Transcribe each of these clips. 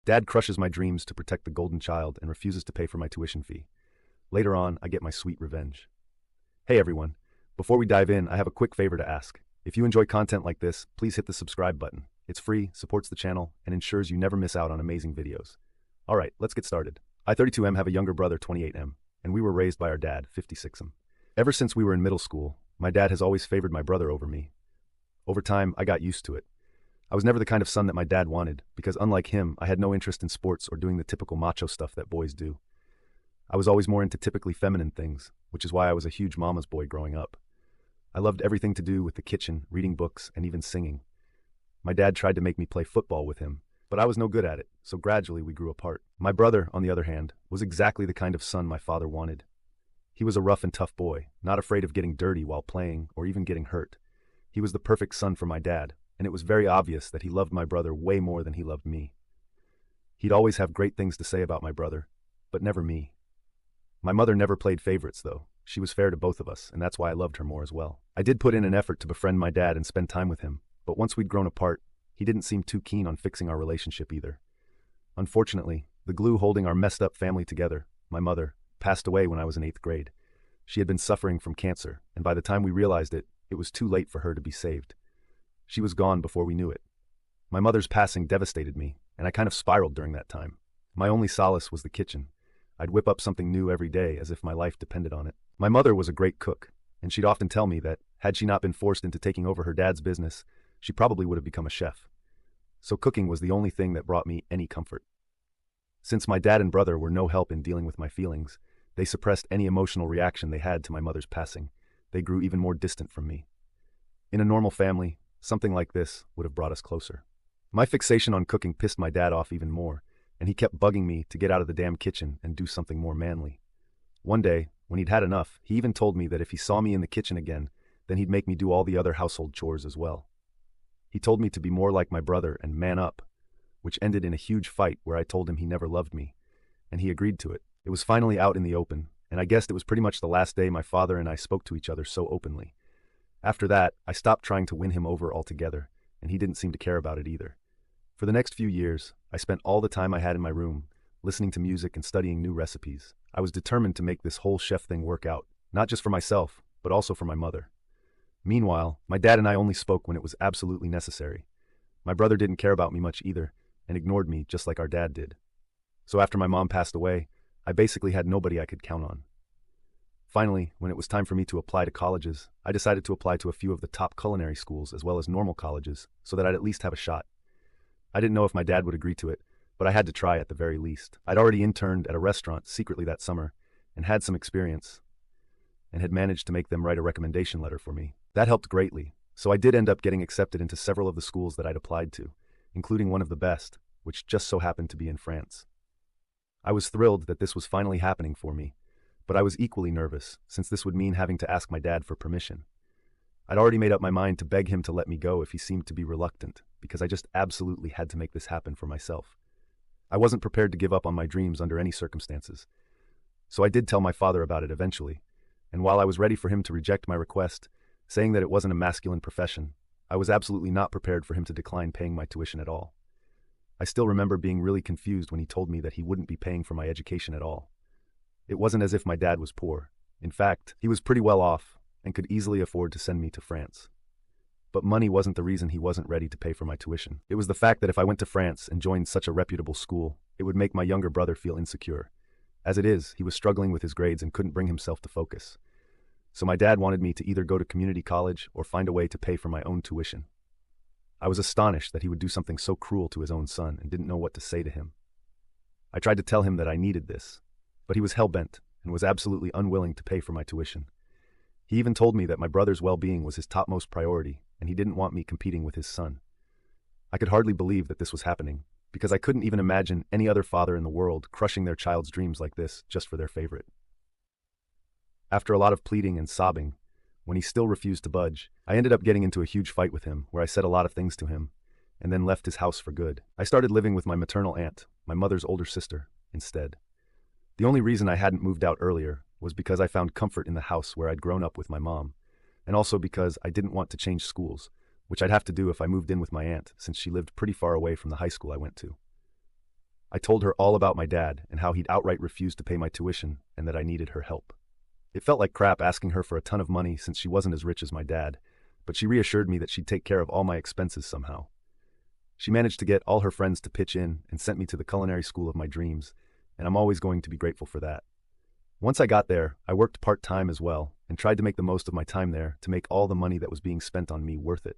Dad crushes my dreams to protect the golden child and refuses to pay for my tuition fee. Later on, I get my sweet revenge. Hey everyone, before we dive in, I have a quick favor to ask. If you enjoy content like this, please hit the subscribe button. It's free, supports the channel, and ensures you never miss out on amazing videos. Alright, let's get started. I, 32M, have a younger brother, 28M, and we were raised by our dad, 56M. Ever since we were in middle school, my dad has always favored my brother over me. Over time, I got used to it. I was never the kind of son that my dad wanted, because unlike him, I had no interest in sports or doing the typical macho stuff that boys do. I was always more into typically feminine things, which is why I was a huge mama's boy growing up. I loved everything to do with the kitchen, reading books, and even singing. My dad tried to make me play football with him, but I was no good at it, so gradually we grew apart. My brother, on the other hand, was exactly the kind of son my father wanted. He was a rough and tough boy, not afraid of getting dirty while playing or even getting hurt. He was the perfect son for my dad, and it was very obvious that he loved my brother way more than he loved me. He'd always have great things to say about my brother, but never me. My mother never played favorites, though. She was fair to both of us, and that's why I loved her more as well. I did put in an effort to befriend my dad and spend time with him, but once we'd grown apart, he didn't seem too keen on fixing our relationship either. Unfortunately, the glue holding our messed up family together, my mother, passed away when I was in 8th grade. She had been suffering from cancer, and by the time we realized it, it was too late for her to be saved. She was gone before we knew it. My mother's passing devastated me, and I kind of spiraled during that time. My only solace was the kitchen. I'd whip up something new every day as if my life depended on it. My mother was a great cook, and she'd often tell me that, had she not been forced into taking over her dad's business, she probably would have become a chef. So cooking was the only thing that brought me any comfort. Since my dad and brother were no help in dealing with my feelings, they suppressed any emotional reaction they had to my mother's passing. They grew even more distant from me. In a normal family, something like this would have brought us closer. My fixation on cooking pissed my dad off even more, and he kept bugging me to get out of the damn kitchen and do something more manly. One day, when he'd had enough, he even told me that if he saw me in the kitchen again, then he'd make me do all the other household chores as well. He told me to be more like my brother and man up, which ended in a huge fight where I told him he never loved me, and he agreed to it. It was finally out in the open, and I guessed it was pretty much the last day my father and I spoke to each other so openly. After that, I stopped trying to win him over altogether, and he didn't seem to care about it either. For the next few years, I spent all the time I had in my room, listening to music and studying new recipes. I was determined to make this whole chef thing work out, not just for myself, but also for my mother. Meanwhile, my dad and I only spoke when it was absolutely necessary. My brother didn't care about me much either, and ignored me just like our dad did. So after my mom passed away, I basically had nobody I could count on. Finally, when it was time for me to apply to colleges, I decided to apply to a few of the top culinary schools as well as normal colleges, so that I'd at least have a shot. I didn't know if my dad would agree to it, but I had to try at the very least. I'd already interned at a restaurant secretly that summer, and had some experience, and had managed to make them write a recommendation letter for me. That helped greatly, so I did end up getting accepted into several of the schools that I'd applied to, including one of the best, which just so happened to be in France. I was thrilled that this was finally happening for me, but I was equally nervous, since this would mean having to ask my dad for permission. I'd already made up my mind to beg him to let me go if he seemed to be reluctant, because I just absolutely had to make this happen for myself. I wasn't prepared to give up on my dreams under any circumstances. So I did tell my father about it eventually, and while I was ready for him to reject my request, saying that it wasn't a masculine profession, I was absolutely not prepared for him to decline paying my tuition at all. I still remember being really confused when he told me that he wouldn't be paying for my education at all. It wasn't as if my dad was poor. In fact, he was pretty well off and could easily afford to send me to France. But money wasn't the reason he wasn't ready to pay for my tuition. It was the fact that if I went to France and joined such a reputable school, it would make my younger brother feel insecure. As it is, he was struggling with his grades and couldn't bring himself to focus. So my dad wanted me to either go to community college or find a way to pay for my own tuition. I was astonished that he would do something so cruel to his own son and didn't know what to say to him. I tried to tell him that I needed this, but he was hell-bent and was absolutely unwilling to pay for my tuition. He even told me that my brother's well-being was his topmost priority, and he didn't want me competing with his son. I could hardly believe that this was happening, because I couldn't even imagine any other father in the world crushing their child's dreams like this just for their favorite. After a lot of pleading and sobbing, when he still refused to budge, I ended up getting into a huge fight with him where I said a lot of things to him, and then left his house for good. I started living with my maternal aunt, my mother's older sister, instead. The only reason I hadn't moved out earlier was because I found comfort in the house where I'd grown up with my mom, and also because I didn't want to change schools, which I'd have to do if I moved in with my aunt since she lived pretty far away from the high school I went to. I told her all about my dad and how he'd outright refused to pay my tuition and that I needed her help. It felt like crap asking her for a ton of money since she wasn't as rich as my dad, but she reassured me that she'd take care of all my expenses somehow. She managed to get all her friends to pitch in and sent me to the culinary school of my dreams, and I'm always going to be grateful for that. Once I got there, I worked part-time as well and tried to make the most of my time there to make all the money that was being spent on me worth it.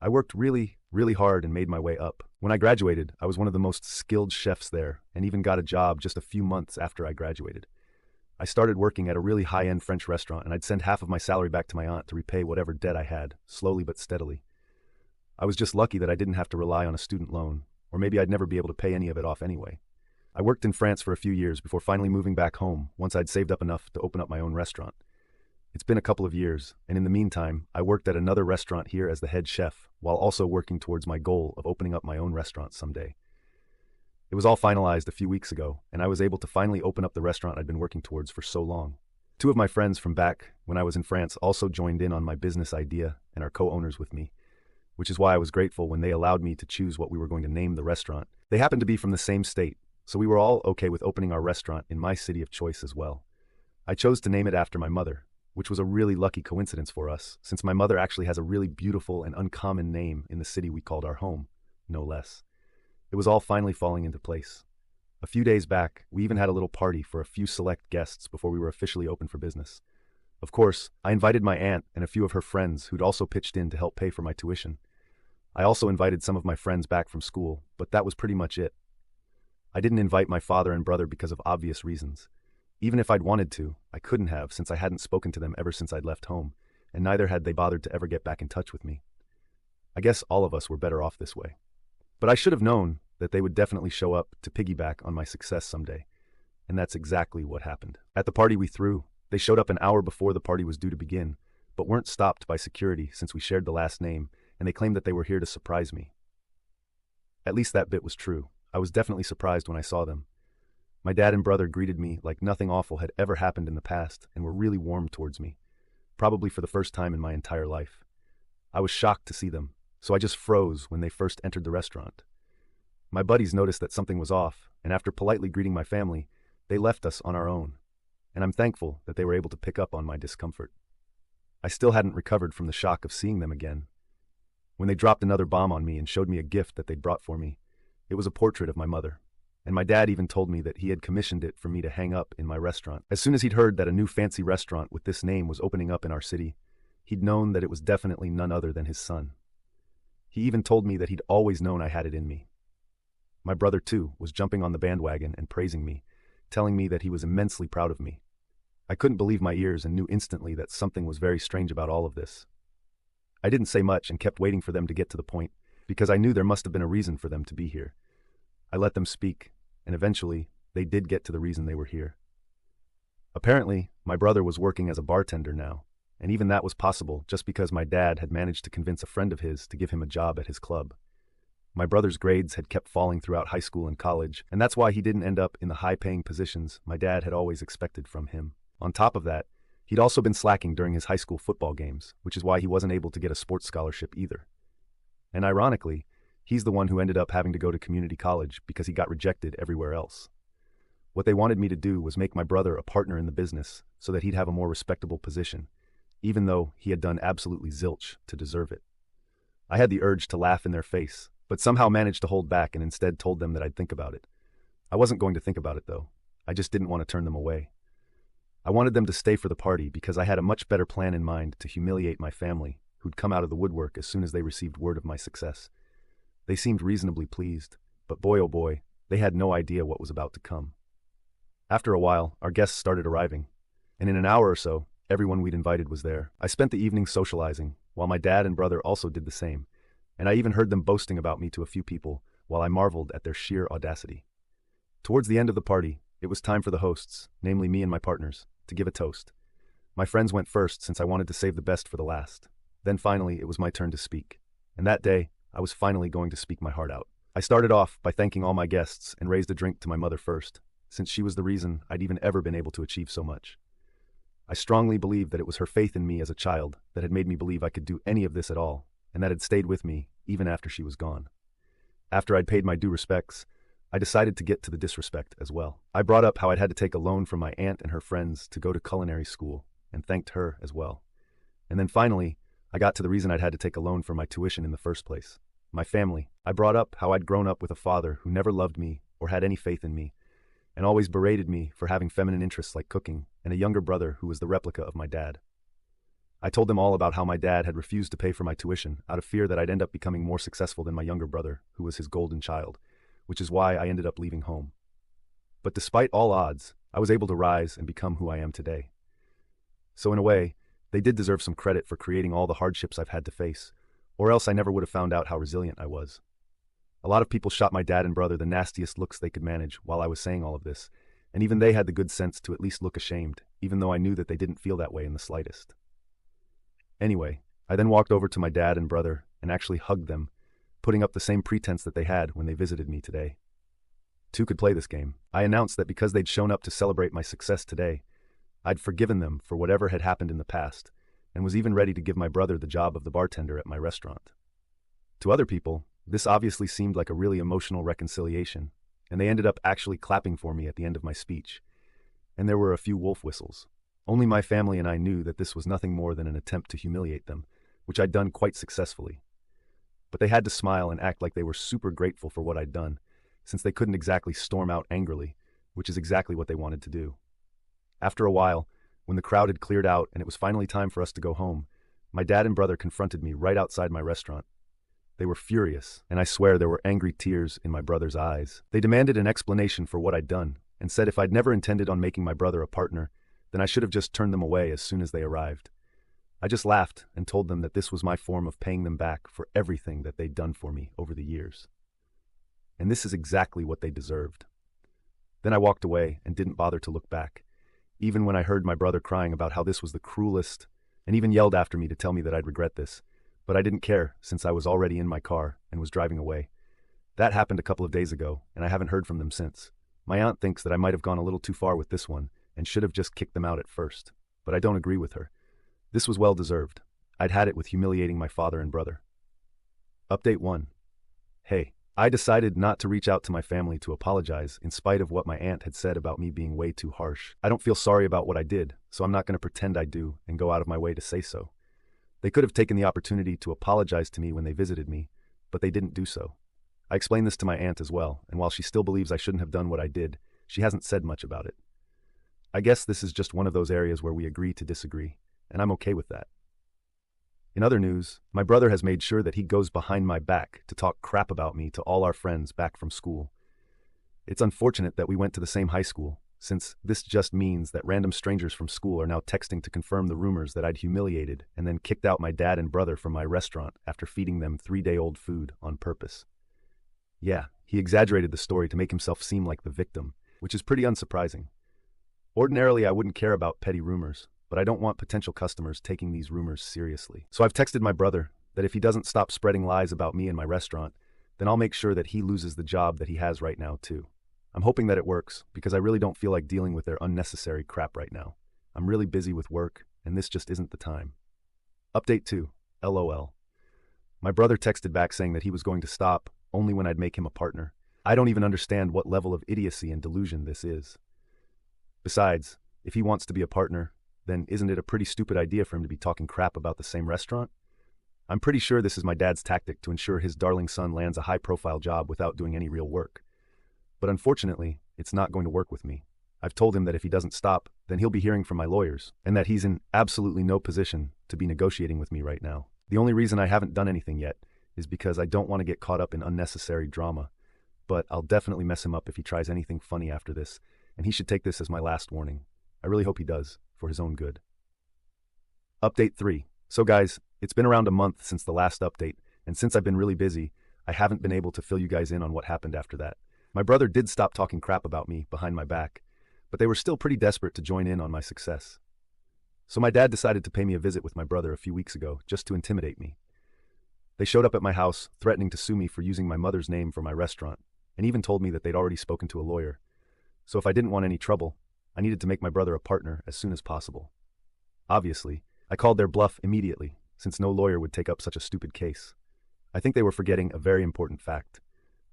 I worked really, really hard and made my way up. When I graduated, I was one of the most skilled chefs there and even got a job just a few months after I graduated. I started working at a really high-end French restaurant and I'd send half of my salary back to my aunt to repay whatever debt I had, slowly but steadily. I was just lucky that I didn't have to rely on a student loan, or maybe I'd never be able to pay any of it off anyway. I worked in France for a few years before finally moving back home once I'd saved up enough to open up my own restaurant. It's been a couple of years, and in the meantime, I worked at another restaurant here as the head chef, while also working towards my goal of opening up my own restaurant someday. It was all finalized a few weeks ago, and I was able to finally open up the restaurant I'd been working towards for so long. Two of my friends from back when I was in France also joined in on my business idea and are co-owners with me, which is why I was grateful when they allowed me to choose what we were going to name the restaurant. They happened to be from the same state, so we were all okay with opening our restaurant in my city of choice as well. I chose to name it after my mother, which was a really lucky coincidence for us, since my mother actually has a really beautiful and uncommon name in the city we called our home, no less. It was all finally falling into place. A few days back, we even had a little party for a few select guests before we were officially open for business. Of course, I invited my aunt and a few of her friends who'd also pitched in to help pay for my tuition. I also invited some of my friends back from school, but that was pretty much it. I didn't invite my father and brother because of obvious reasons. Even if I'd wanted to, I couldn't have since I hadn't spoken to them ever since I'd left home, and neither had they bothered to ever get back in touch with me. I guess all of us were better off this way. But I should have known that they would definitely show up to piggyback on my success someday, and that's exactly what happened. At the party we threw, they showed up an hour before the party was due to begin, but weren't stopped by security since we shared the last name, and they claimed that they were here to surprise me. At least that bit was true. I was definitely surprised when I saw them. My dad and brother greeted me like nothing awful had ever happened in the past and were really warm towards me, probably for the first time in my entire life. I was shocked to see them, so I just froze when they first entered the restaurant. My buddies noticed that something was off, and after politely greeting my family, they left us on our own, and I'm thankful that they were able to pick up on my discomfort. I still hadn't recovered from the shock of seeing them again. When they dropped another bomb on me and showed me a gift that they'd brought for me, it was a portrait of my mother. And my dad even told me that he had commissioned it for me to hang up in my restaurant. As soon as he'd heard that a new fancy restaurant with this name was opening up in our city, he'd known that it was definitely none other than his son. He even told me that he'd always known I had it in me. My brother, too, was jumping on the bandwagon and praising me, telling me that he was immensely proud of me. I couldn't believe my ears and knew instantly that something was very strange about all of this. I didn't say much and kept waiting for them to get to the point, because I knew there must have been a reason for them to be here. I let them speak, and eventually, they did get to the reason they were here. Apparently, my brother was working as a bartender now, and even that was possible just because my dad had managed to convince a friend of his to give him a job at his club. My brother's grades had kept falling throughout high school and college, and that's why he didn't end up in the high-paying positions my dad had always expected from him. On top of that, he'd also been slacking during his high school football games, which is why he wasn't able to get a sports scholarship either. And ironically, he's the one who ended up having to go to community college because he got rejected everywhere else. What they wanted me to do was make my brother a partner in the business so that he'd have a more respectable position, even though he had done absolutely zilch to deserve it. I had the urge to laugh in their face, but somehow managed to hold back and instead told them that I'd think about it. I wasn't going to think about it, though. I just didn't want to turn them away. I wanted them to stay for the party because I had a much better plan in mind to humiliate my family, who'd come out of the woodwork as soon as they received word of my success. They seemed reasonably pleased, but boy oh boy, they had no idea what was about to come. After a while, our guests started arriving, and in an hour or so, everyone we'd invited was there. I spent the evening socializing, while my dad and brother also did the same, and I even heard them boasting about me to a few people, while I marveled at their sheer audacity. Towards the end of the party, it was time for the hosts, namely me and my partners, to give a toast. My friends went first since I wanted to save the best for the last. Then finally, it was my turn to speak, and that day, I was finally going to speak my heart out. I started off by thanking all my guests and raised a drink to my mother first, since she was the reason I'd even ever been able to achieve so much. I strongly believed that it was her faith in me as a child that had made me believe I could do any of this at all, and that had stayed with me even after she was gone. After I'd paid my due respects, I decided to get to the disrespect as well. I brought up how I'd had to take a loan from my aunt and her friends to go to culinary school, and thanked her as well. And then finally, I got to the reason I'd had to take a loan for my tuition in the first place. My family. I brought up how I'd grown up with a father who never loved me or had any faith in me, and always berated me for having feminine interests like cooking, and a younger brother who was the replica of my dad. I told them all about how my dad had refused to pay for my tuition out of fear that I'd end up becoming more successful than my younger brother, who was his golden child, which is why I ended up leaving home. But despite all odds, I was able to rise and become who I am today. So in a way, they did deserve some credit for creating all the hardships I've had to face, or else I never would have found out how resilient I was. A lot of people shot my dad and brother the nastiest looks they could manage while I was saying all of this, and even they had the good sense to at least look ashamed, even though I knew that they didn't feel that way in the slightest. Anyway, I then walked over to my dad and brother and actually hugged them, putting up the same pretense that they had when they visited me today. Two could play this game. I announced that because they'd shown up to celebrate my success today, I'd forgiven them for whatever had happened in the past, and was even ready to give my brother the job of the bartender at my restaurant. To other people, this obviously seemed like a really emotional reconciliation, and they ended up actually clapping for me at the end of my speech, and there were a few wolf whistles. Only my family and I knew that this was nothing more than an attempt to humiliate them, which I'd done quite successfully. But they had to smile and act like they were super grateful for what I'd done, since they couldn't exactly storm out angrily, which is exactly what they wanted to do. After a while, when the crowd had cleared out and it was finally time for us to go home, my dad and brother confronted me right outside my restaurant. They were furious, and I swear there were angry tears in my brother's eyes. They demanded an explanation for what I'd done, and said if I'd never intended on making my brother a partner, then I should have just turned them away as soon as they arrived. I just laughed and told them that this was my form of paying them back for everything that they'd done for me over the years. And this is exactly what they deserved. Then I walked away and didn't bother to look back, even when I heard my brother crying about how this was the cruelest, and even yelled after me to tell me that I'd regret this. But I didn't care, since I was already in my car and was driving away. That happened a couple of days ago, and I haven't heard from them since. My aunt thinks that I might have gone a little too far with this one, and should have just kicked them out at first. But I don't agree with her. This was well deserved. I'd had it with humiliating my father and brother. Update 1. Hey, I decided not to reach out to my family to apologize in spite of what my aunt had said about me being way too harsh. I don't feel sorry about what I did, so I'm not going to pretend I do and go out of my way to say so. They could have taken the opportunity to apologize to me when they visited me, but they didn't do so. I explained this to my aunt as well, and while she still believes I shouldn't have done what I did, she hasn't said much about it. I guess this is just one of those areas where we agree to disagree, and I'm okay with that. In other news, my brother has made sure that he goes behind my back to talk crap about me to all our friends back from school. It's unfortunate that we went to the same high school, since this just means that random strangers from school are now texting to confirm the rumors that I'd humiliated and then kicked out my dad and brother from my restaurant after feeding them 3-day-old food on purpose. Yeah, he exaggerated the story to make himself seem like the victim, which is pretty unsurprising. Ordinarily, I wouldn't care about petty rumors, but I don't want potential customers taking these rumors seriously. So I've texted my brother that if he doesn't stop spreading lies about me and my restaurant, then I'll make sure that he loses the job that he has right now too. I'm hoping that it works, because I really don't feel like dealing with their unnecessary crap right now. I'm really busy with work, and this just isn't the time. Update 2. LOL. My brother texted back saying that he was going to stop only when I'd make him a partner. I don't even understand what level of idiocy and delusion this is. Besides, if he wants to be a partner, then isn't it a pretty stupid idea for him to be talking crap about the same restaurant? I'm pretty sure this is my dad's tactic to ensure his darling son lands a high-profile job without doing any real work. But unfortunately, it's not going to work with me. I've told him that if he doesn't stop, then he'll be hearing from my lawyers, and that he's in absolutely no position to be negotiating with me right now. The only reason I haven't done anything yet is because I don't want to get caught up in unnecessary drama, but I'll definitely mess him up if he tries anything funny after this, and he should take this as my last warning. I really hope he does, for his own good. Update 3. So guys, it's been around a month since the last update, and since I've been really busy, I haven't been able to fill you guys in on what happened after that. My brother did stop talking crap about me behind my back, but they were still pretty desperate to join in on my success. So my dad decided to pay me a visit with my brother a few weeks ago, just to intimidate me. They showed up at my house, threatening to sue me for using my mother's name for my restaurant, and even told me that they'd already spoken to a lawyer. So if I didn't want any trouble, I needed to make my brother a partner as soon as possible. Obviously, I called their bluff immediately, since no lawyer would take up such a stupid case. I think they were forgetting a very important fact,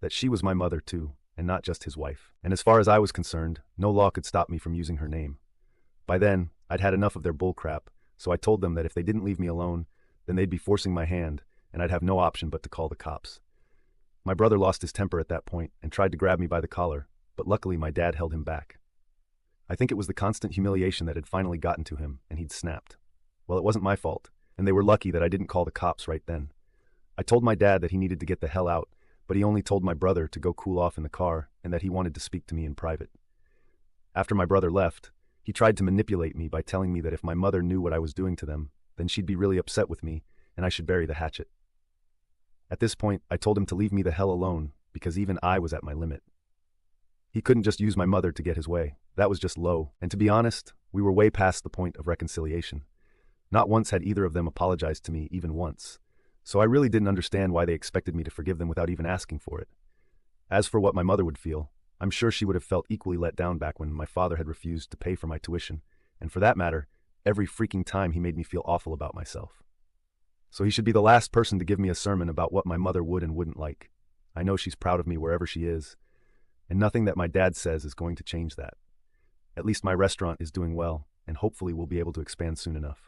that she was my mother too, and not just his wife. And as far as I was concerned, no law could stop me from using her name. By then, I'd had enough of their bullcrap, so I told them that if they didn't leave me alone, then they'd be forcing my hand, and I'd have no option but to call the cops. My brother lost his temper at that point and tried to grab me by the collar, but luckily my dad held him back. I think it was the constant humiliation that had finally gotten to him, and he'd snapped. Well, it wasn't my fault, and they were lucky that I didn't call the cops right then. I told my dad that he needed to get the hell out, but he only told my brother to go cool off in the car and that he wanted to speak to me in private. After my brother left, he tried to manipulate me by telling me that if my mother knew what I was doing to them, then she'd be really upset with me and I should bury the hatchet. At this point, I told him to leave me the hell alone because even I was at my limit. He couldn't just use my mother to get his way. That was just low, and to be honest, we were way past the point of reconciliation. Not once had either of them apologized to me, even once. So I really didn't understand why they expected me to forgive them without even asking for it. As for what my mother would feel, I'm sure she would have felt equally let down back when my father had refused to pay for my tuition, and for that matter, every freaking time he made me feel awful about myself. So he should be the last person to give me a sermon about what my mother would and wouldn't like. I know she's proud of me wherever she is, and nothing that my dad says is going to change that. At least my restaurant is doing well, and hopefully we'll be able to expand soon enough.